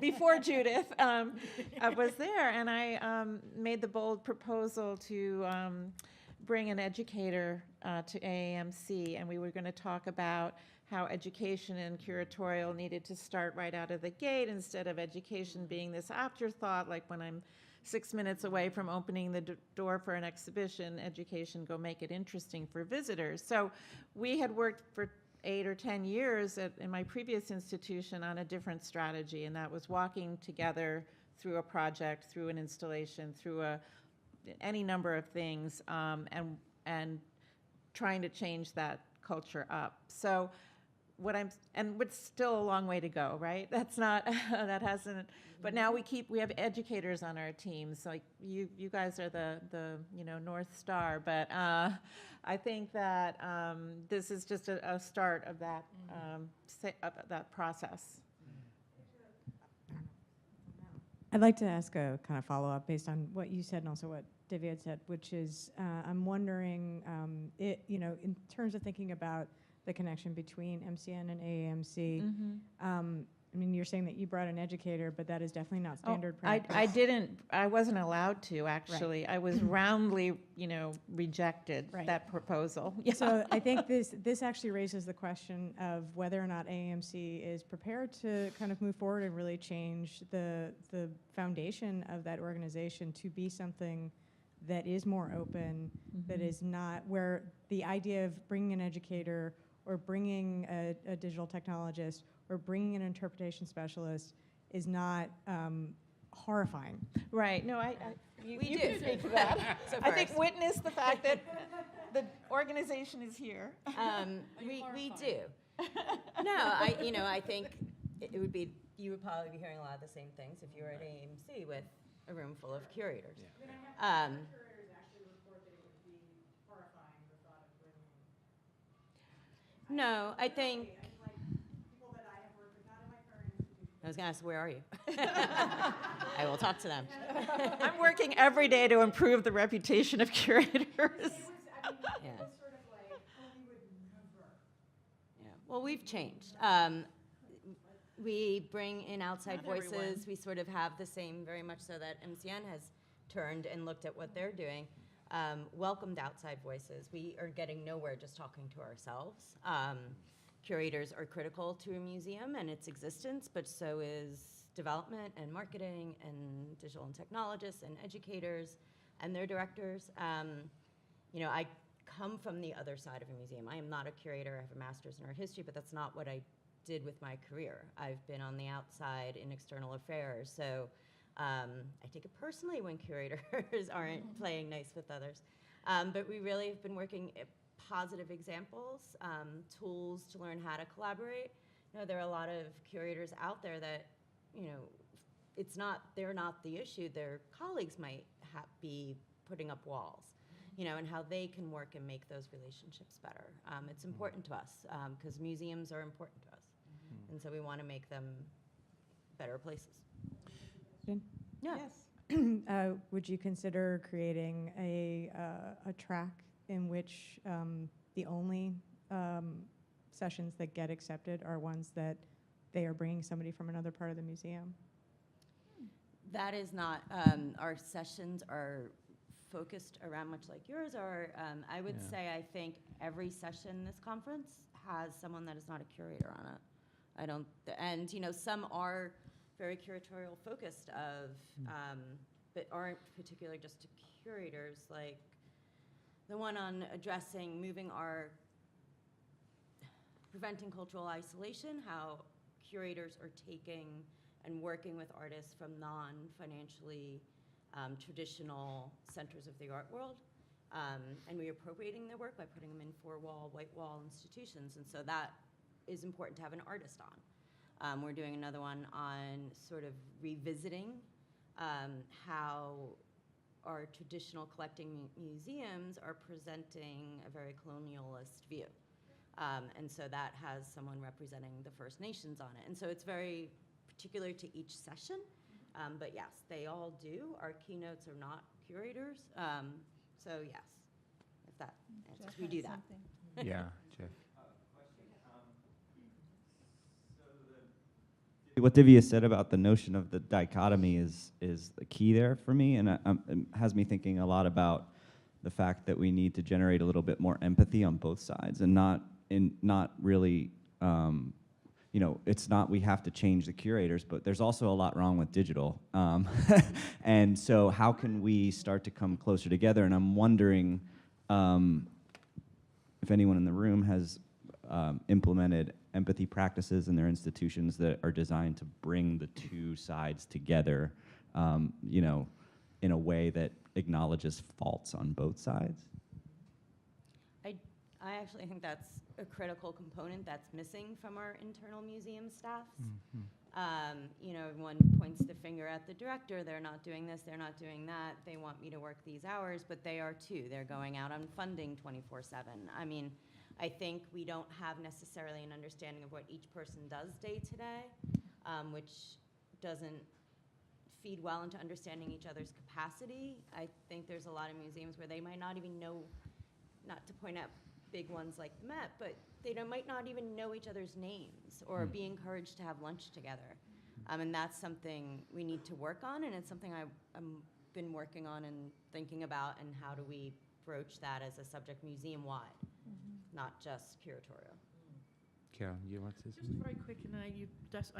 Before Judith, I was there, and I made the bold proposal to bring an educator to AAMC, and we were going to talk about how education and curatorial needed to start right out of the gate, instead of education being this afterthought, like when I'm 6 minutes away from opening the door for an exhibition, education, go make it interesting for visitors. So we had worked for 8 or 10 years in my previous institution on a different strategy, and that was walking together through a project, through an installation, through any number of things, and trying to change that culture up. So it's still a long way to go, right? That's not, that hasn't, but now we have educators on our teams. Like you guys are the North Star, but I think that this is just a start of that, of that process. I'd like to ask a kind of follow-up based on what you said and also what Divya had said, which is I'm wondering, in terms of thinking about the connection between MCN and AAMC, I mean, you're saying that you brought an educator, but that is definitely not standard practice. I wasn't allowed to, actually. Right. I was roundly, rejected that proposal. Yeah. So I think this actually raises the question of whether or not AAMC is prepared to kind of move forward and really change the foundation of that organization to be something that is more open, that is not where the idea of bringing an educator or bringing a digital technologist or bringing an interpretation specialist is not horrifying. Right. No, you do. Can speak to that. So I think witness the fact that the organization is here. We do. No, I think it would be, you would probably be hearing a lot of the same things if you were at AAMC with a room full of curators. Yeah. No, I think. I was going to ask, where are you? I will talk to them. I'm working every day to improve the reputation of curators. Yeah. Well, we've changed. We bring in outside voices. We sort of have the same, very much so that MCN has turned and looked at what they're doing. Welcomed outside voices. We are getting nowhere just talking to ourselves. Curators are critical to a museum and its existence, but so is development and marketing and digital and technologists and educators and their directors. I come from the other side of a museum. I am not a curator. I have a master's in art history, but that's not what I did with my career. I've been on the outside in external affairs, so I take it personally when curators aren't playing nice with others. But we really have been working at positive examples, tools to learn how to collaborate. There are a lot of curators out there that, they're not the issue. Their colleagues might be putting up walls, and how they can work and make those relationships better. It's important to us because museums are important to us. And so we want to make them better places. Yeah. Yes. Would you consider creating a track in which the only sessions that get accepted are ones that they are bringing somebody from another part of the museum? That is not, our sessions are focused around, much like yours are. I would say I think every session in this conference has someone that is not a curator on it. Some are very curatorial focused but aren't particularly just to curators, like the one on preventing cultural isolation, how curators are taking and working with artists from non-financially traditional centers of the art world, and reappropriating their work by putting them in four-wall, white-wall institutions, and so that is important to have an artist on. We're doing another one on sort of revisiting how our traditional collecting museums are presenting a very colonialist view. And so that has someone representing the First Nations on it. And so it's very particular to each session. But yes, they all do. Our keynotes are not curators. So yes, if that answers, we do that. Yeah, Jeff. What Divya said about the notion of the dichotomy is the key there for me, and it has me thinking a lot about the fact that we need to generate a little bit more empathy on both sides, and not really, you know, it's not we have to change the curators, but there's also a lot wrong with digital, and so how can we start to come closer together? And I'm wondering if anyone in the room has implemented empathy practices in their institutions that are designed to bring the two sides together, you know, in a way that acknowledges faults on both sides. I actually think that's a critical component that's missing from our internal museum staffs. You know, everyone points the finger at the director. They're not doing this, they're not doing that. They want me to work these hours, but they are too. They're going out on funding 24/7. I mean, I think we don't have necessarily an understanding of what each person does day to day, which doesn't feed well into understanding each other's capacity. I think there's a lot of museums where they might not even know, not to point out big ones like the Met, but they might not even know each other's names or be encouraged to have lunch together. And that's something we need to work on, and it's something I've been working on and thinking about, and how do we broach that as a subject museum-wide, not just curatorial. Carol, you want to say Just something? very quick, and I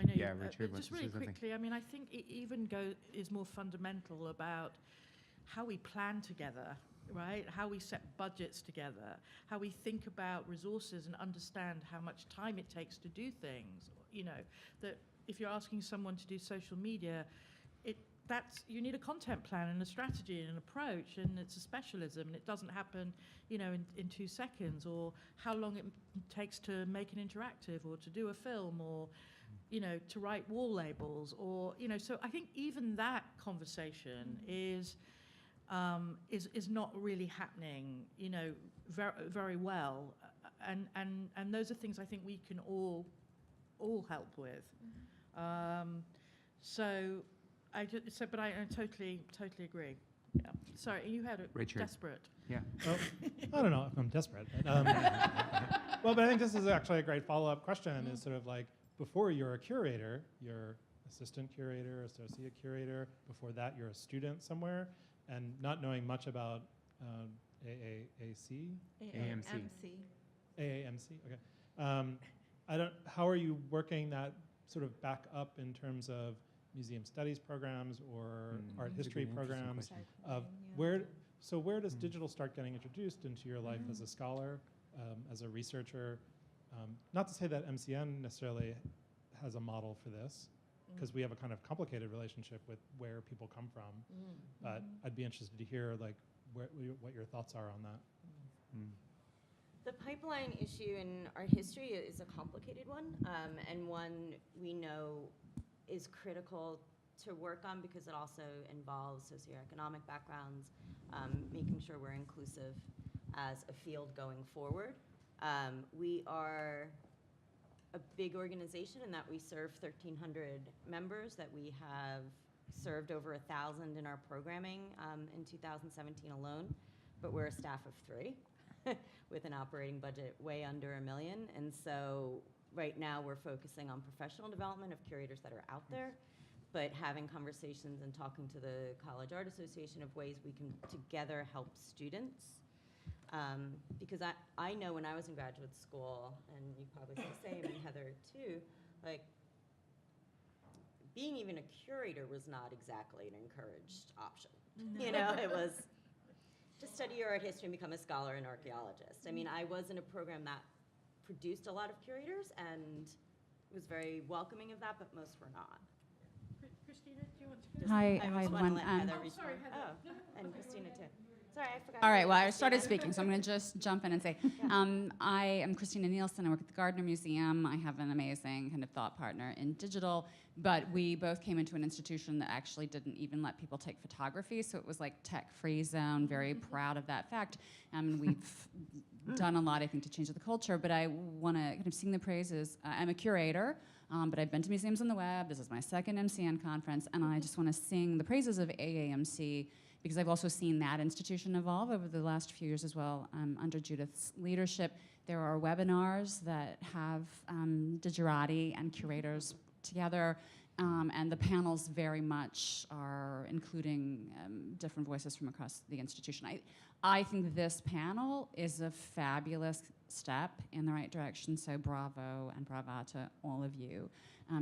know Yeah, you, Richard wants just to really say something. quickly, I mean, I think it even is more fundamental about how we plan together, right? How we set budgets together, how we think about resources and understand how much time it takes to do things. You know, that if you're asking someone to do social media, you need a content plan and a strategy and an approach, and it's a specialism, and it doesn't happen, you know, in 2 seconds, or how long it takes to make an interactive, or to do a film, or, you know, to write wall labels, or, you know, so I think even that conversation is not really happening, you know, very well, and those are things I think we can all help with. But I totally agree. Yeah. Sorry, you had it. Richard. Desperate. Yeah. Oh, I don't know if I'm desperate. But, well, but I think this is actually a great follow-up question. Is sort of like, before you're a curator, you're assistant curator, associate curator. Before that, you're a student somewhere, and not knowing much about AAAC? AAMC. AAMC. Okay. How are you working that sort of back up in terms of museum studies programs or art history programs? Where does digital start getting introduced into your life as a scholar, as a researcher? Not to say that MCN necessarily has a model for this, because we have a kind of complicated relationship with where people come from. But I'd be interested to hear like what your thoughts are on that. The pipeline issue in art history is a complicated one, and one we know is critical to work on, because it also involves socioeconomic backgrounds, making sure we're inclusive as a field going forward. We are a big organization in that we serve 1,300 members, that we have served over 1,000 in our programming in 2017 alone, but we're a staff of 3 with an operating budget way under $1 million. And so right now we're focusing on professional development of curators that are out there, but having conversations and talking to the College Art Association of ways we can together help students. Because I know when I was in graduate school, and you probably say the same, and Heather too, like, being even a curator was not exactly an encouraged option. No. You know, it was just study your art history and become a scholar and archaeologist. I mean, I was in a program that produced a lot of curators and was very welcoming of that, but most were not. Christina, do you want to go? Hi, I just want to everyone. let Heather Oh, sorry, respond. Heather. Oh, and Christina too. Sorry, I forgot. All right, well, I started speaking, so I'm going to just jump in and say, I am Christina Nielsen. I work at the Gardner Museum. I have an amazing kind of thought partner in digital, but we both came into an institution that actually didn't even let people take photography, so it was like tech-free zone, very proud of that fact. We've done a lot, I think, to change the culture, but I want to kind of sing the praises. I'm a curator, but I've been to museums on the web. This is my second MCN conference, and I just want to sing the praises of AAMC because I've also seen that institution evolve over the last few years as well. Under Judith's leadership, there are webinars that have Digerati and curators together, and the panels very much are including different voices from across the institution. I think this panel is a fabulous step in the right direction, so bravo and brava to all of you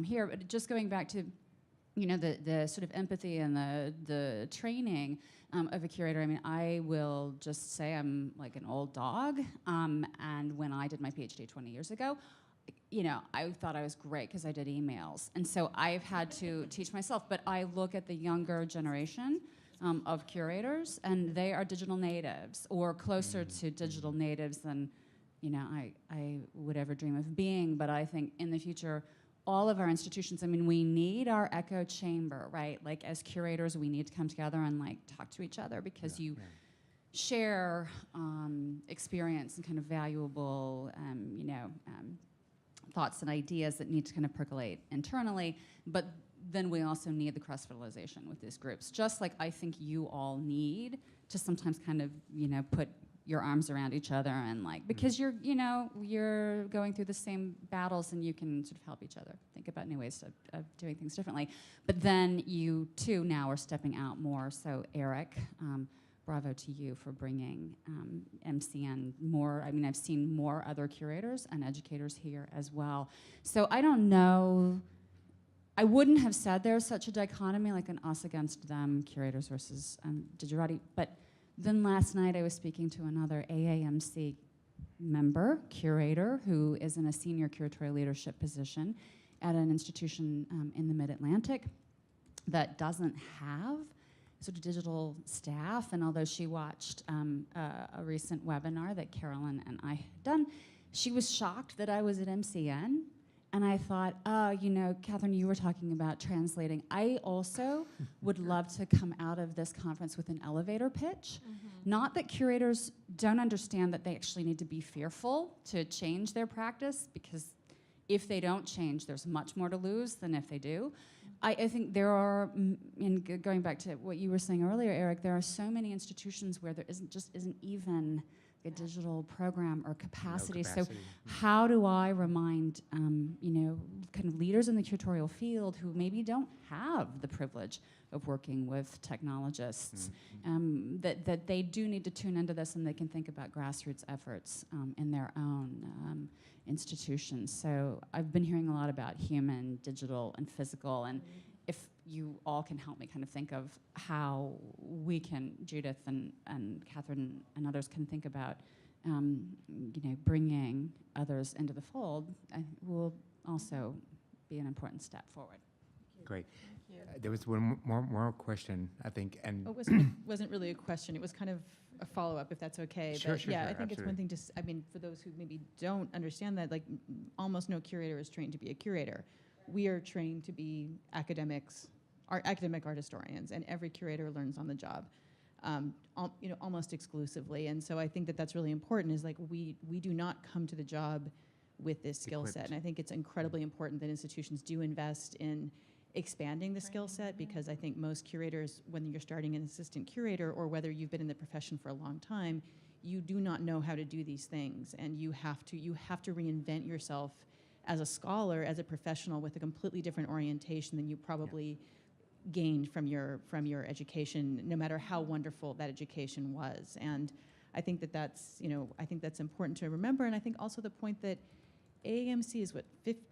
here. But just going back to the sort of empathy and the training of a curator. I mean, I will just say I'm like an old dog, and when I did my PhD 20 years ago, I thought I was great because I did emails. And so I've had to teach myself, but I look at the younger generation of curators, and they are digital natives, or closer to digital natives than I would ever dream of being. But I think in the future, all of our institutions, I mean, we need our echo chamber, right? Like as curators, we need to come together and like talk to each other because you share experience and kind of valuable, thoughts and ideas that need to kind of percolate internally. But then we also need the cross-fertilization with these groups, just like I think you all need to sometimes kind of, put your arms around each other and like, because you're going through the same battles and you can sort of help each other think about new ways of doing things differently. But then you too now are stepping out more. So Eric, bravo to you for bringing MCN more. I mean, I've seen more other curators and educators here as well. So I don't know, I wouldn't have said there's such a dichotomy like an us against them, curators versus Digerati, but then last night I was speaking to another AAMC member, curator, who is in a senior curatorial leadership position at an institution in the Mid-Atlantic that doesn't have sort of digital staff. And although she watched a recent webinar that Carolyn and I had done, she was shocked that I was at MCN. And I thought, Catherine, you were talking about translating. I also would love to come out of this conference with an elevator pitch. Not that curators don't understand that they actually need to be fearful to change their practice, because if they don't change, there's much more to lose than if they do. I think there are, going back to what you were saying earlier, Eric, there are so many institutions where there isn't even a digital program or capacity. So how do I remind, kind of leaders in the curatorial field who maybe don't have the privilege of working with technologists, that they do need to tune into this and they can think about grassroots efforts in their own institutions. So I've been hearing a lot about human, digital, and physical, and if you all can help me kind of think of how we can, Judith and Catherine and others can think about, bringing others into the fold, will also be an important step forward. Great. There was one more question, I think, and it wasn't really a question. It was kind of a follow-up, if that's okay. Sure, but sure, yeah, sure, I think it's one absolutely. thing to, for those who maybe don't understand that, like almost no curator is trained to be a curator. We are trained to be academics, academic art historians, and every curator learns on the job, almost exclusively. And so I think that that's really important, is like we do not come to the job with this skill set. And I think it's incredibly important that institutions do invest in expanding the skill set, because I think most curators, when you're starting an assistant curator or whether you've been in the profession for a long time, you do not know how to do these things, and you have to reinvent yourself as a scholar, as a professional, with a completely different orientation than you probably gained from your education, no matter how wonderful that education was. And I think that that's important to remember. And I think also the point that AAMC is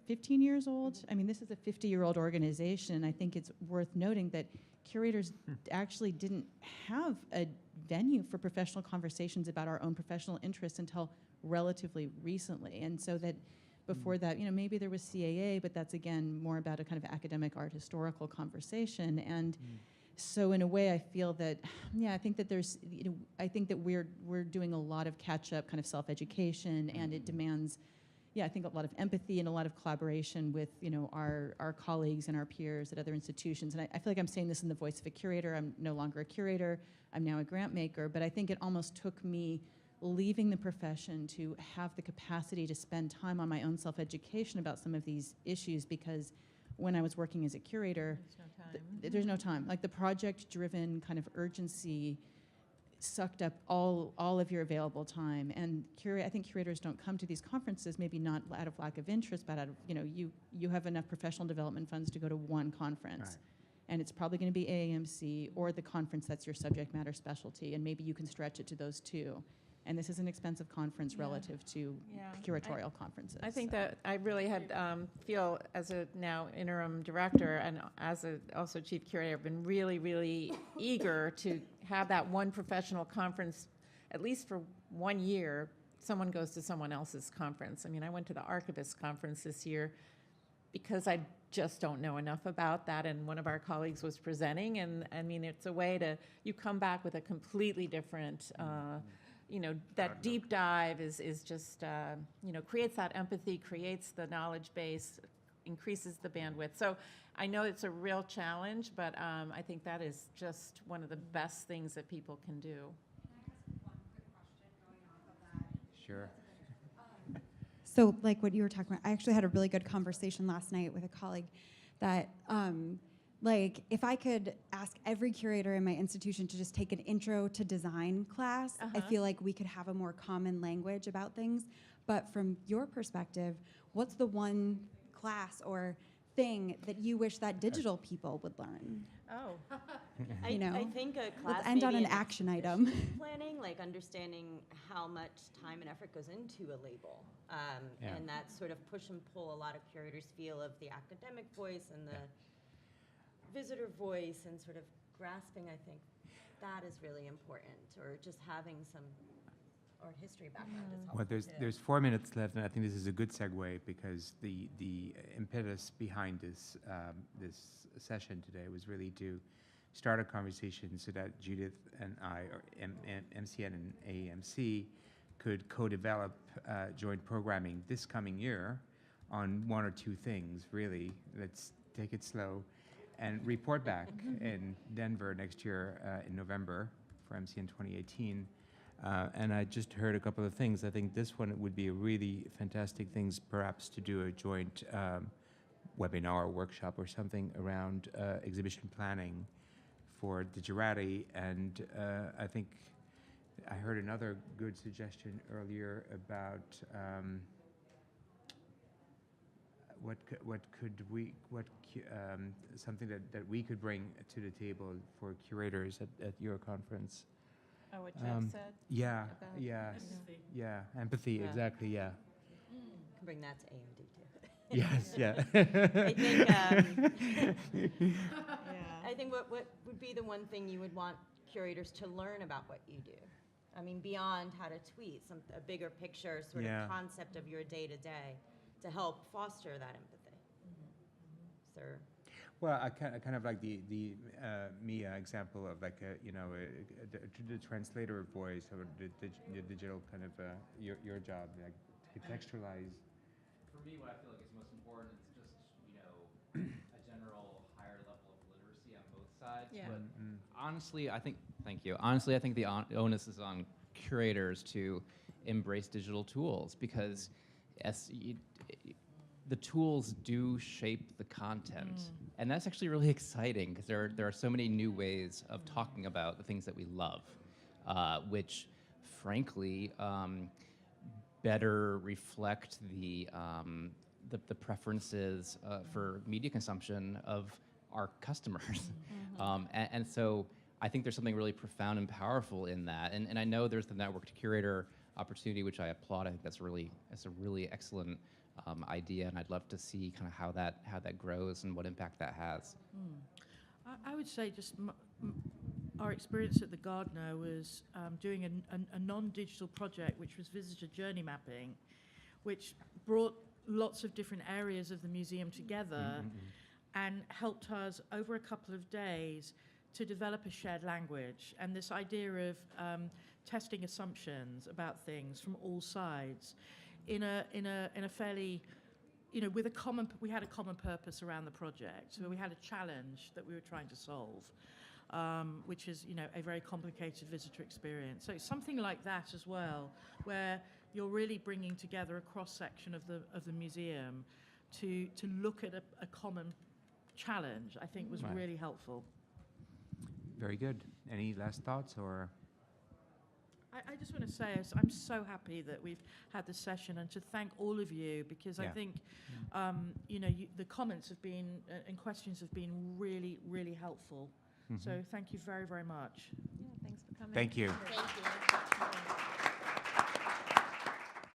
15 years old? I mean, this is a 50-year-old organization, and I think it's worth noting that curators actually didn't have a venue for professional conversations about our own professional interests until relatively recently. And so that before that, maybe there was CAA, but that's again more about a kind of academic art historical conversation. And So in a way, I feel that, yeah, I think that there's, I think that we're doing a lot of catch-up kind of self-education, and it demands, yeah, I think a lot of empathy and a lot of collaboration with, our colleagues and our peers at other institutions. And I feel like I'm saying this in the voice of a curator. I'm no longer a curator. I'm now a grant maker. But I think it almost took me leaving the profession to have the capacity to spend time on my own self-education about some of these issues, because when I was working as a curator, there's no time. Like, the project-driven kind of urgency sucked up all of your available time. And I think curators don't come to these conferences, maybe not out of lack of interest, but out of, you have enough professional development funds to go to one conference. Right. And it's probably going to be AAMC or the conference that's your subject matter specialty, and maybe you can stretch it to those two. And this is an expensive conference relative to curatorial conferences. I think that I really had feel, as a now interim director and as a also chief curator, I've been really, really eager to have that one professional conference, at least for 1 year. Someone goes to someone else's conference. I mean, I went to the archivist conference this year because I just don't know enough about that, and one of our colleagues was presenting, and I mean, it's a way to, you come back with a completely different, that deep dive is just, creates that empathy, creates the knowledge base, increases the bandwidth. So I know it's a real challenge, but I think that is just one of the best things that people can do. Sure. So like what you were talking about, I actually had a really good conversation last night with a colleague that like if I could ask every curator in my institution to just take an intro to design class, I feel like we could have a more common language about things. But from your perspective, what's the one class or thing that you wish that digital people would learn? Oh, I think a class let's end on maybe an in action item. planning, like understanding how much time and effort goes into a label, and that sort of push and pull a lot of curators feel of the academic voice and the visitor voice, and sort of grasping, I think that is really important, or just having some art history background is helpful. Well, there's 4 minutes left, and I think this is a good segue, because the impetus behind this session today was really to start a conversation so that Judith and I, or MCN and AAMC, could co-develop joint programming this coming year on one or two things, really. Let's take it slow and report back in Denver next year in November for MCN 2018. And I just heard a couple of things. I think this one would be a really fantastic things, perhaps to do a joint webinar or workshop or something around exhibition planning for Digerati. And I think I heard another good suggestion earlier about something that we could bring to the table for curators at your conference. Oh, what Jeff said? Yeah, about yeah, empathy. yeah, empathy, exactly, yeah. Can bring that to AMD too. Yes, yeah. I think what would be the one thing you would want curators to learn about what you do? I mean, beyond how to tweet, a bigger picture sort of concept of your day-to-day to help foster that empathy. Sir? Well, I kind of like the Mia example of like the translator voice, or the digital kind of your job, like to contextualize. For me, what I feel like is most important is just a general higher level of literacy on both sides. Yeah. But honestly, I think Honestly, I think the onus is on curators to embrace digital tools, because the tools do shape the content. And that's actually really exciting, because there are so many new ways of talking about the things that we love, which frankly better reflect the preferences for media consumption of our customers. And so I think there's something really profound and powerful in that. And I know there's the Network Curator opportunity, which I applaud. I think that's a really excellent idea, and I'd love to see kind of how that grows and what impact that has. I would say just our experience at the Gardner was doing a non-digital project, which was visitor journey mapping, which brought lots of different areas of the museum together and helped us over a couple of days to develop a shared language, and this idea of testing assumptions about things from all sides in a fairly, with a common, we had a common purpose around the project. So we had a challenge that we were trying to solve, which is, a very complicated visitor experience. So it's something like that as well, where you're really bringing together a cross-section of the museum to look at a common challenge, I think was really helpful. Very good. Any last thoughts or? I just want to say I'm so happy that we've had this session, and to thank all of you, because I think, the comments have been and questions have been really, really helpful. So thank you very, very much. Thank you. Thank you.